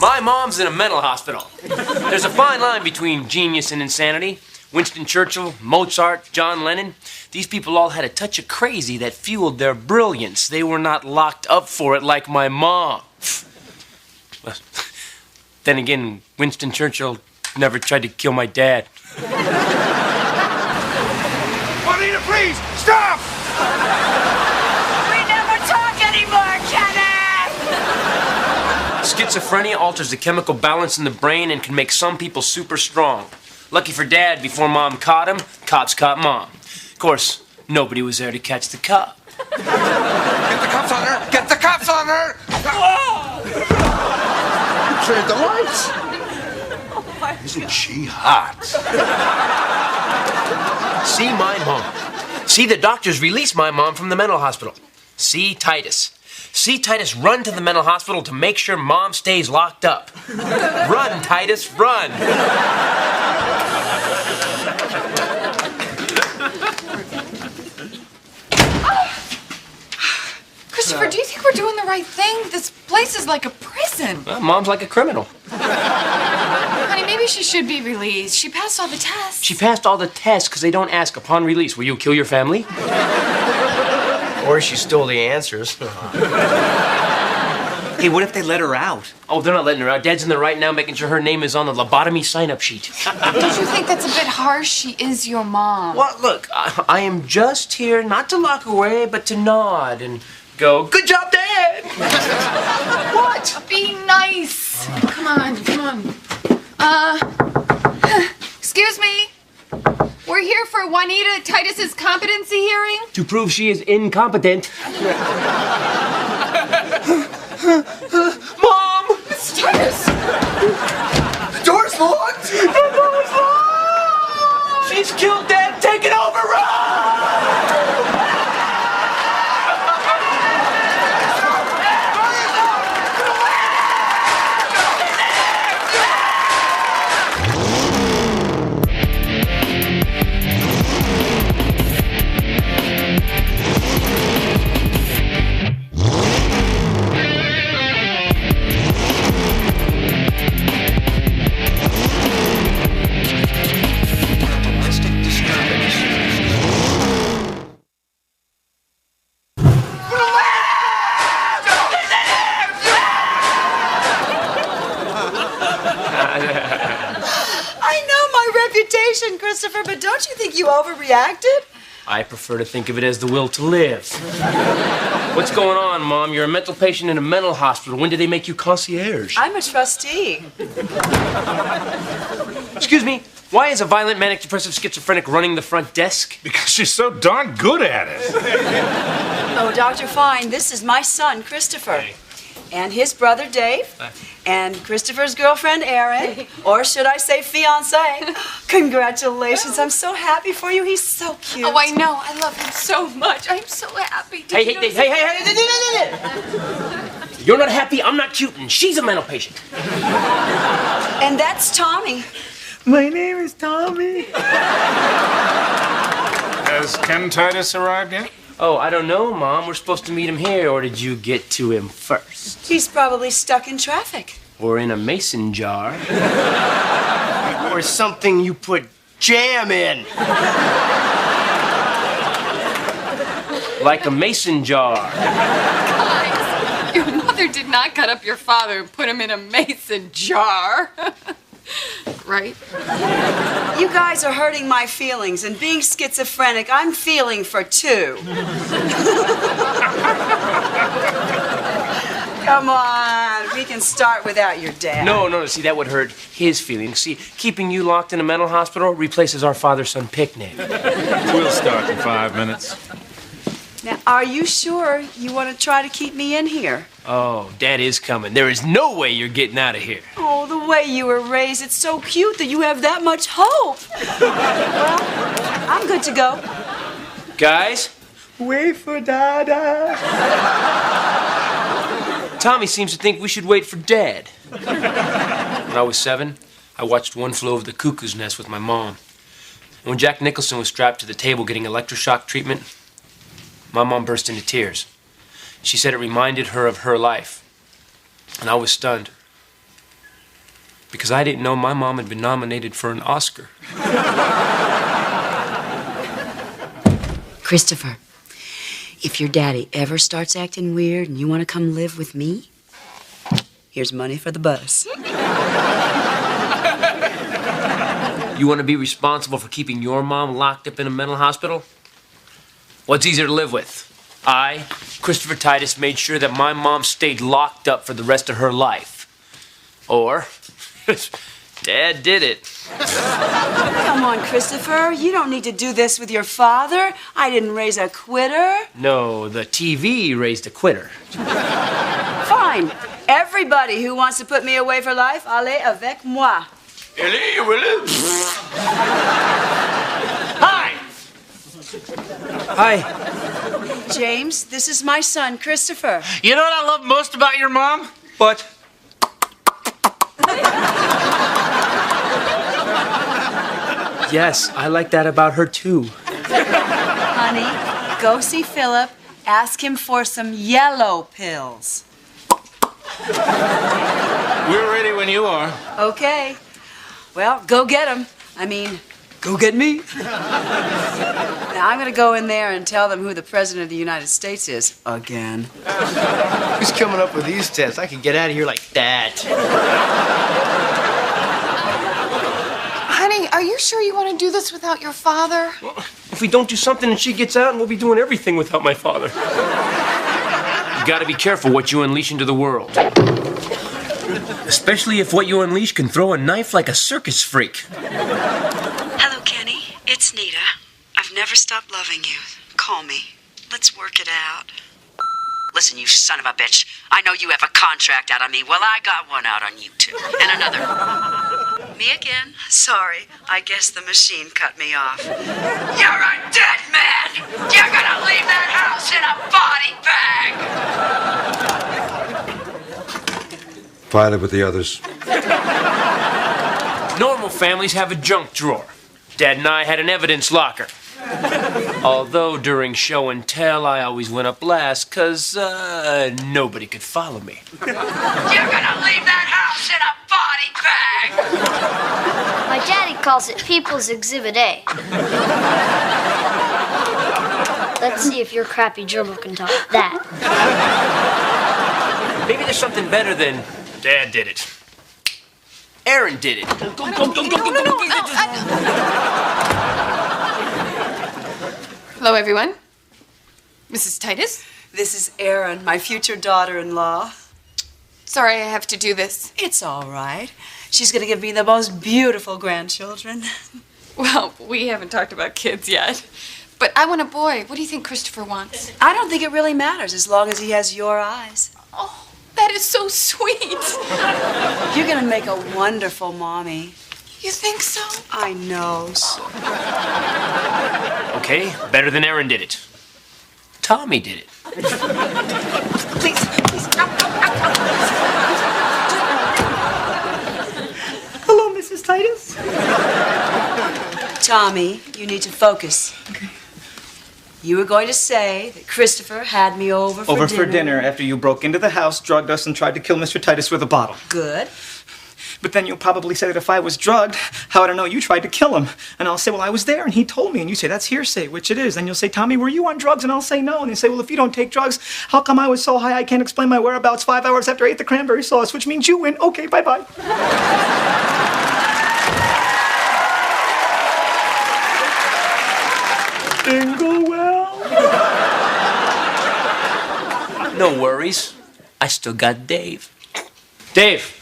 My mom's in a mental hospital. There's a fine line between genius and insanity. Winston Churchill, Mozart, John Lennon. These people all had a touch of crazy that fueled their brilliance. They were not locked up for it like my mom. Then again, Winston Churchill never tried to kill my dad. Juanita, please, stop! We never talk anymore, Kenneth! Schizophrenia alters the chemical balance in the brain and can make some people super strong. Lucky for Dad, before Mom caught him, cops caught Mom. Of course, nobody was there to catch the cop. Get the cops on her! Get the cops on her! Turn the lights. Isn't she hot? See my mom. See, the doctors released my mom from the mental hospital. See Titus. See Titus run to the mental hospital to make sure Mom stays locked up. Run, Titus, run! Christopher, do you think we're doing the right thing? This place is like a prison. Well, Mom's like a criminal. Honey, maybe she should be released. She passed all the tests. She passed all the tests because they don't ask upon release, will you kill your family? Or she stole the answers. Hey, what if they let her out? Oh, they're not letting her out. Dad's in there right now making sure her name is on the lobotomy sign-up sheet. Don't you think that's a bit harsh? She is your mom. Well, look, I am just here not to lock away, but to nod and go, good job, Dad! What? Be nice. Come on, come on. Excuse me. We're here for Juanita Titus's competency hearing. To prove she is incompetent. Mom! It's Titus. The door's locked. The door's locked! She's killed Dad. Take it over, run! Christopher, but don't you think you overreacted? I prefer to think of it as the will to live. What's going on, Mom? You're a mental patient in a mental hospital. When did they make you concierge? I'm a trustee. Excuse me, why is a violent manic depressive schizophrenic running the front desk? Because she's so darn good at it. Oh, Dr. Fine, this is my son, Christopher. Hey. And his brother, Dave. And Christopher's girlfriend, Erin. Or should I say fiancé. Congratulations. I'm so happy for you. He's so cute. Oh, I know. I love him so much. I'm so happy. Hey. You're not happy, I'm not cute, and she's a mental patient. And that's Tommy. My name is Tommy. Has Ken Titus arrived yet? Oh, I don't know, Mom. We're supposed to meet him here, or did you get to him first? He's probably stuck in traffic. Or in a mason jar. Or something you put jam in. Like a mason jar. Guys, your mother did not cut up your father and put him in a mason jar. Right? You guys are hurting my feelings, and being schizophrenic, I'm feeling for two. Come on, we can start without your dad. No, see, that would hurt his feelings. See, keeping you locked in a mental hospital replaces our father-son picnic. We'll start in 5 minutes. Now, are you sure you want to try to keep me in here? Oh, Dad is coming. There is no way you're getting out of here. Oh, the way you were raised, it's so cute that you have that much hope. Well, I'm good to go. Guys? Wait for Dada. Tommy seems to think we should wait for Dad. When I was 7, I watched One Flew Over the Cuckoo's Nest with my mom. And when Jack Nicholson was strapped to the table getting electroshock treatment, my mom burst into tears. She said it reminded her of her life. And I was stunned. Because I didn't know my mom had been nominated for an Oscar. Christopher, if your daddy ever starts acting weird and you want to come live with me, here's money for the bus. You want to be responsible for keeping your mom locked up in a mental hospital? What's easier to live with? I, Christopher Titus, made sure that my mom stayed locked up for the rest of her life. Or, Dad did it. Come on, Christopher. You don't need to do this with your father. I didn't raise a quitter. No, the TV raised a quitter. Fine. Everybody who wants to put me away for life, allez avec moi. Hi! Hi. James, this is my son, Christopher. You know what I love most about your mom? What? Yes, I like that about her too. Honey, go see Philip. Ask him for some yellow pills. We're ready when you are. Okay. Well, go get him. I mean, go get me. Now, I'm going to go in there and tell them who the President of the United States is again. Who's coming up with these tests? I could get out of here like that. Honey, are you sure you want to do this without your father? If we don't do something and she gets out, and we'll be doing everything without my father. You gotta be careful what you unleash into the world. Especially if what you unleash can throw a knife like a circus freak. Hello, Kenny. It's Nita. I've never stopped loving you. Call me. Let's work it out. Listen, you son of a bitch. I know you have a contract out on me. Well, I got one out on you, too. And another. Me again? Sorry. I guess the machine cut me off. You're a dead man! You're gonna leave that house in a body bag! File it with the others. Normal families have a junk drawer. Dad and I had an evidence locker. Although during show and tell, I always went up last, 'cause nobody could follow me. You're gonna leave that house in a body bag! My daddy calls it People's Exhibit A. Let's see if your crappy gerbil can top that. Maybe there's something better than Dad did it. Aaron did it. Hello, everyone. Mrs. Titus? This is Erin, my future daughter-in-law. Sorry I have to do this. It's all right. She's going to give me the most beautiful grandchildren. Well, we haven't talked about kids yet. But I want a boy. What do you think Christopher wants? I don't think it really matters as long as he has your eyes. Oh, that is so sweet. You're going to make a wonderful mommy. You think so? I know. Okay, better than Aaron did it. Tommy did it. Please. Hello, Mrs. Titus. Tommy, you need to focus. Okay. You were going to say that Christopher had me over for dinner. After you broke into the house, drugged us, and tried to kill Mr. Titus with a bottle. Good. But then you'll probably say that if I was drugged, how would I know you tried to kill him? And I'll say, well, I was there and he told me. And you say, that's hearsay, which it is. And you'll say, Tommy, were you on drugs? And I'll say no. And you say, well, if you don't take drugs, how come I was so high I can't explain my whereabouts 5 hours after I ate the cranberry sauce, which means you win. Okay, bye-bye. Didn't go well. No worries. I still got Dave. Dave.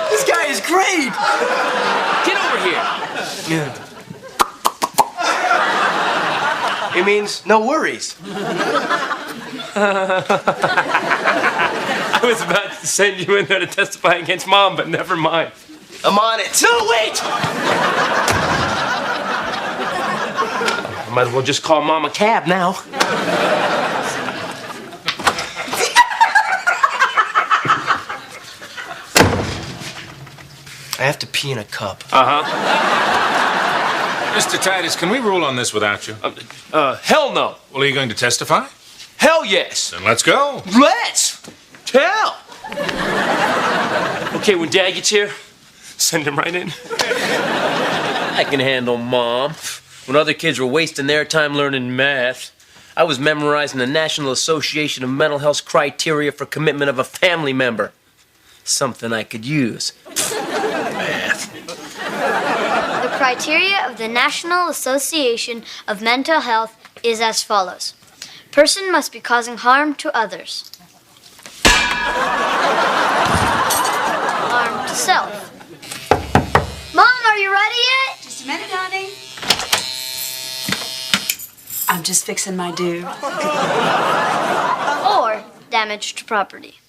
This guy is great. Get over here. Yeah. It means no worries. I was about to send you in there to testify against Mom, but never mind. I'm on it. No, wait! I might as well just call Mom a cab now. I have to pee in a cup. Uh-huh. Mr. Titus, can we rule on this without you? Hell no. Well, are you going to testify? Hell yes. Then let's go. Let's tell. Okay, when Dad gets here, send him right in. I can handle Mom. When other kids were wasting their time learning math, I was memorizing the National Association of Mental Health criteria for commitment of a family member. Something I could use. Math. The criteria of the National Association of Mental Health is as follows. Person must be causing harm to others. Harm to self. Mom, are you ready yet? Just a minute, honey. I'm just fixing my do. Or damage to property.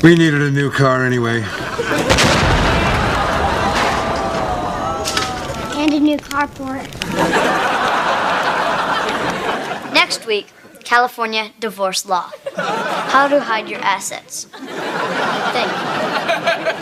We needed a new car anyway. And a new carport. Next week, California divorce law. How to hide your assets. Thank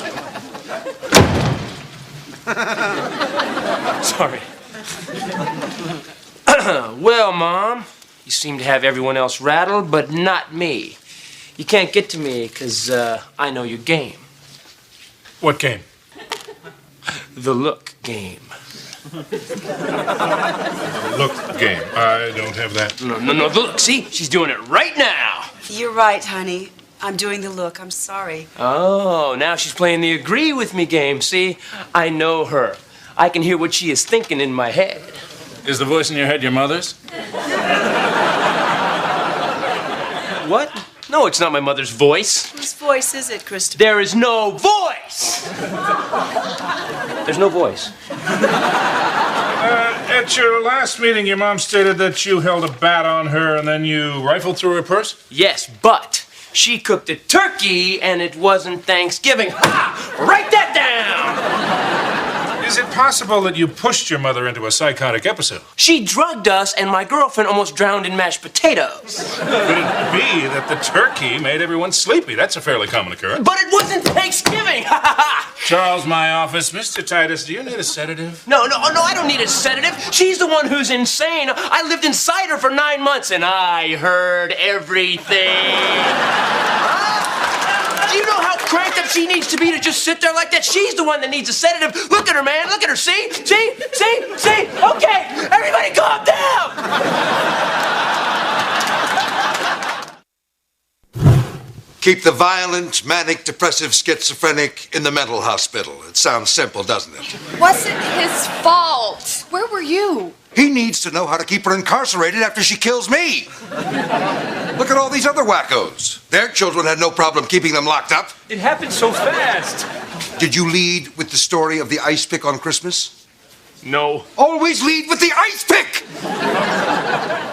you. Sorry. Well, Mom, you seem to have everyone else rattled, but not me. You can't get to me because I know your game. What game? The look game. Look game. I don't have that. No, the look. See? She's doing it right now. You're right, honey. I'm doing the look. I'm sorry. Oh, now she's playing the agree with me game. See? I know her. I can hear what she is thinking in my head. Is the voice in your head your mother's? What? No, it's not my mother's voice. Whose voice is it, Christopher? There is no voice. There's no voice. At your last meeting, your mom stated that you held a bat on her and then you rifled through her purse? Yes, but she cooked a turkey and it wasn't Thanksgiving. Ha! Write that down! Is it possible that you pushed your mother into a psychotic episode? She drugged us and my girlfriend almost drowned in mashed potatoes. Could it be that the turkey made everyone sleepy? That's a fairly common occurrence. But it wasn't Thanksgiving! Ha ha ha! Charles, my office. Mr. Titus, do you need a sedative? No, I don't need a sedative. She's the one who's insane. I lived inside her for 9 months and I heard everything. Do you know how cranked up she needs to be to just sit there like that? She's the one that needs a sedative. Look at her, man. Look at her. See? See? Okay, everybody calm down. Keep the violent, manic, depressive, schizophrenic in the mental hospital. It sounds simple, doesn't it? Wasn't his fault. Where were you? He needs to know how to keep her incarcerated after she kills me. Look at all these other wackos. Their children had no problem keeping them locked up. It happened so fast. Did you lead with the story of the ice pick on Christmas? No. Always lead with the ice pick!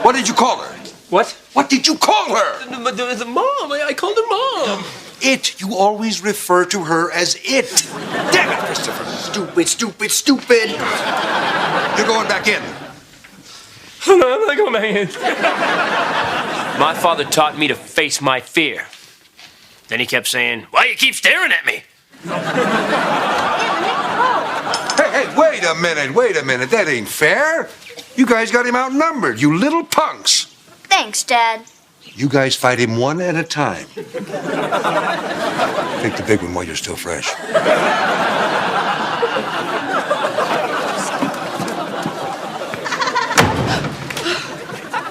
What did you call her? What? What did you call her? The mom. I called her Mom. It. You always refer to her as it. Damn it, Christopher. Stupid. You're going back in. I'm not going back in. My father taught me to face my fear. Then he kept saying, "Why you keep staring at me?" Hey, wait a minute. That ain't fair. You guys got him outnumbered, you little punks. Thanks, Dad. You guys fight him one at a time. Take the big one while you're still fresh.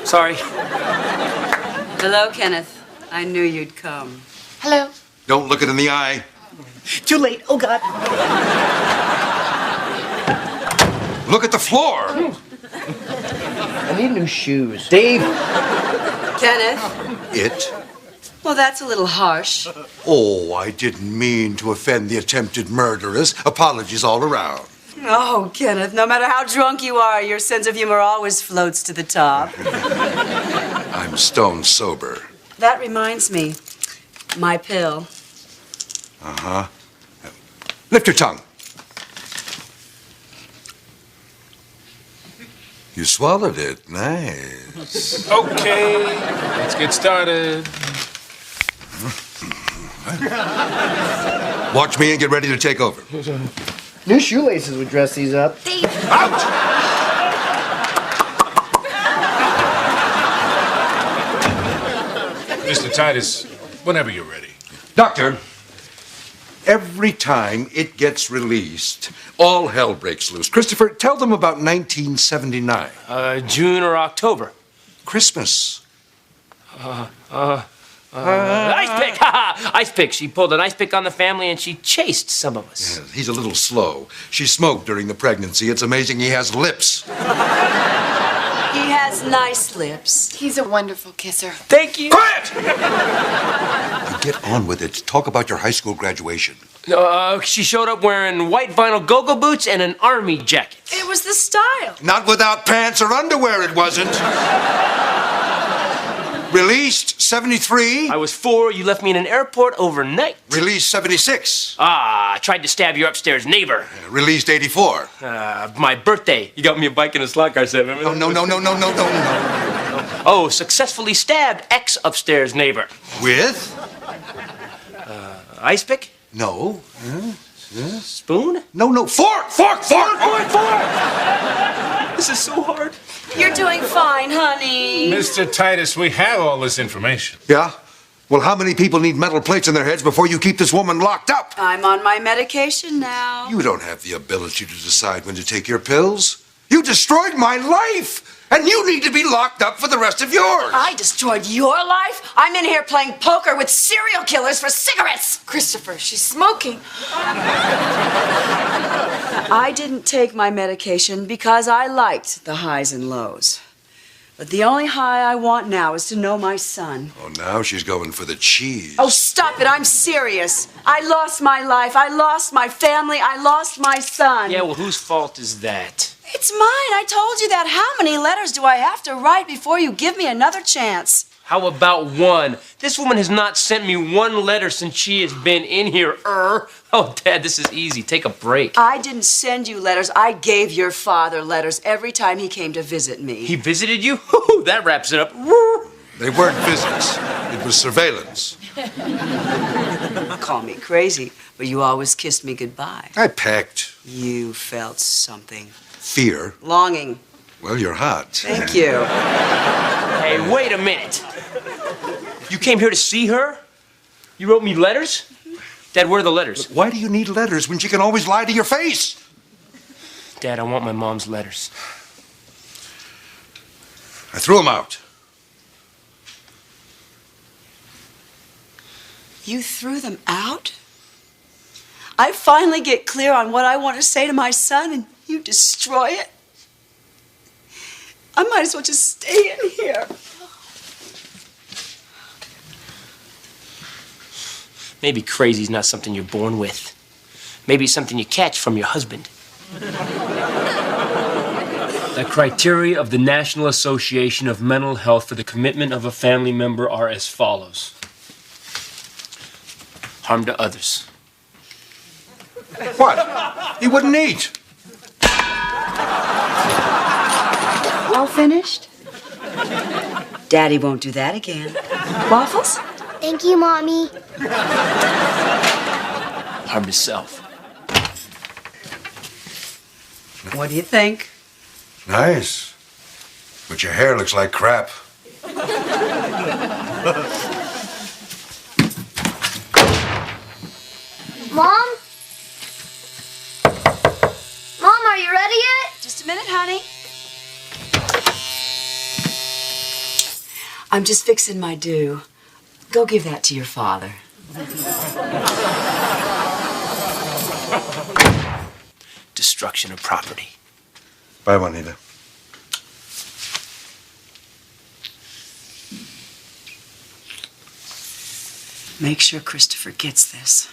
Sorry. Hello, Kenneth. I knew you'd come. Hello. Don't look it in the eye. Too late. Oh, God. Look at the floor. I need new shoes. Dave. Kenneth? It? Well, that's a little harsh. Oh, I didn't mean to offend the attempted murderers. Apologies all around. Oh, Kenneth, no matter how drunk you are, your sense of humor always floats to the top. I'm stone sober. That reminds me. My pill. Uh-huh. Lift your tongue. You swallowed it. Nice. Okay, let's get started. Watch me and get ready to take over. New shoelaces would dress these up. Out! Mr. Titus, whenever you're ready. Doctor, every time it gets released, all hell breaks loose. Christopher, tell them about 1979. June or October. Christmas. Ice pick! Ha! Ice pick. She pulled an ice pick on the family and she chased some of us. Yeah, he's a little slow. She smoked during the pregnancy. It's amazing he has lips. He has nice lips. He's a wonderful kisser. Thank you. Quiet! You get on with it. Talk about your high school graduation. She showed up wearing white vinyl go-go boots and an army jacket. It was the style. Not without pants or underwear, it wasn't. Released 73. I was 4. You left me in an airport overnight. Released 76. I tried to stab your upstairs neighbor. Released 84. My birthday. You got me a bike and a slot car set, remember? No. Oh, successfully stabbed ex-upstairs neighbor. With? Ice pick? No. Spoon? No. Fork! This is so hard. You're doing fine, honey. Mr. Titus, we have all this information. Yeah? Well, how many people need metal plates in their heads before you keep this woman locked up? I'm on my medication now. You don't have the ability to decide when to take your pills. You destroyed my life! And you need to be locked up for the rest of yours! I destroyed your life? I'm in here playing poker with serial killers for cigarettes! Christopher, she's smoking. I didn't take my medication because I liked the highs and lows. But the only high I want now is to know my son. Oh, now she's going for the cheese. Oh, stop it. I'm serious. I lost my life. I lost my family. I lost my son. Yeah, well, whose fault is that? It's mine. I told you that. How many letters do I have to write before you give me another chance? How about one? This woman has not sent me one letter since she has been in here. Oh, Dad, this is easy. Take a break. I didn't send you letters. I gave your father letters every time he came to visit me. He visited you? That wraps it up. They weren't visits. It was surveillance. Call me crazy, but you always kissed me goodbye. I pecked. You felt something. Fear. Longing. Well, you're hot. Thank you. Hey, wait a minute. You came here to see her? You wrote me letters? Dad, where are the letters? Why do you need letters when she can always lie to your face? Dad, I want my mom's letters. I threw them out. You threw them out? I finally get clear on what I want to say to my son, and you destroy it? I might as well just stay in here. Maybe crazy's not something you're born with. Maybe it's something you catch from your husband. The criteria of the National Association of Mental Health for the commitment of a family member are as follows. Harm to others. What? He wouldn't eat. All finished? Daddy won't do that again. Waffles? Thank you, Mommy. Harm to self. What do you think? Nice. But your hair looks like crap. Mom? Mom, are you ready yet? Just a minute, honey. I'm just fixing my due. Go give that to your father. Destruction of property. Bye, Juanita. Make sure Christopher gets this.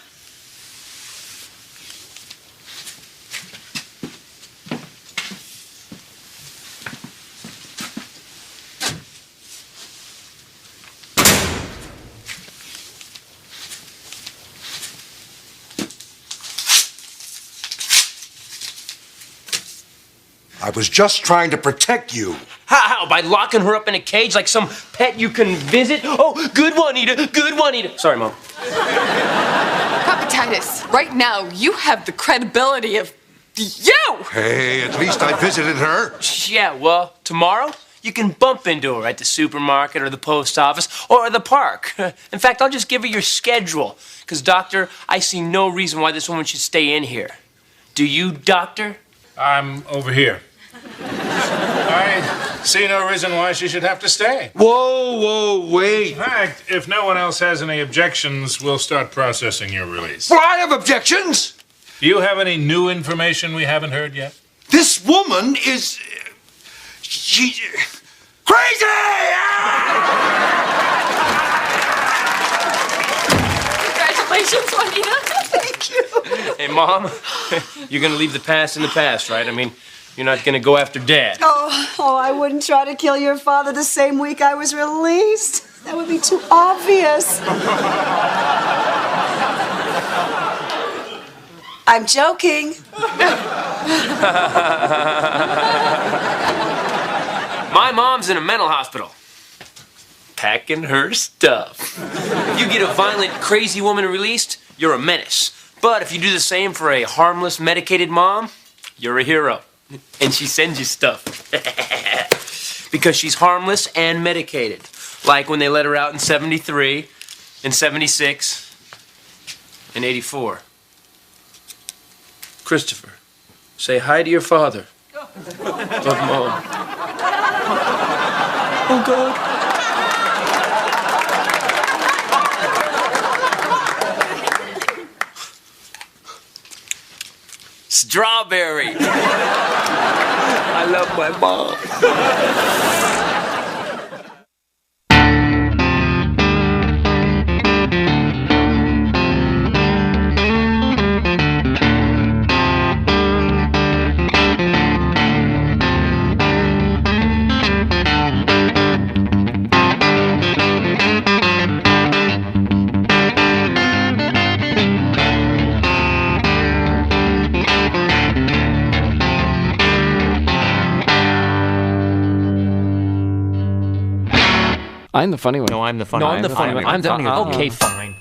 I was just trying to protect you. How? By locking her up in a cage like some pet you can visit? Oh, good Juanita, good Juanita. Sorry, Mom. Papa Titus, right now you have the credibility of You! Hey, at least I visited her. Yeah, well, tomorrow you can bump into her at the supermarket or the post office or the park. In fact, I'll just give her your schedule. Because, Doctor, I see no reason why this woman should stay in here. Do you, Doctor? I'm over here. I see no reason why she should have to stay. Whoa, wait. In fact, if no one else has any objections, we'll start processing your release. Well, I have objections. Do you have any new information we haven't heard yet? This woman is... She... Crazy! Congratulations, Juanita. Thank you. Hey, Mom, you're going to leave the past in the past, right? I mean, you're not going to go after Dad. Oh, I wouldn't try to kill your father the same week I was released. That would be too obvious. I'm joking. My mom's in a mental hospital. Packing her stuff. If you get a violent, crazy woman released, you're a menace. But if you do the same for a harmless, medicated mom, you're a hero. And she sends you stuff. Because she's harmless and medicated. Like when they let her out in 73, in 76, and 84. Christopher, say hi to your father. Love, Mom. Oh, God. Strawberry. I love my mom. I'm the funny one. No, I'm the funny one. No, I'm the funny one. I'm the funny one. Okay, fine.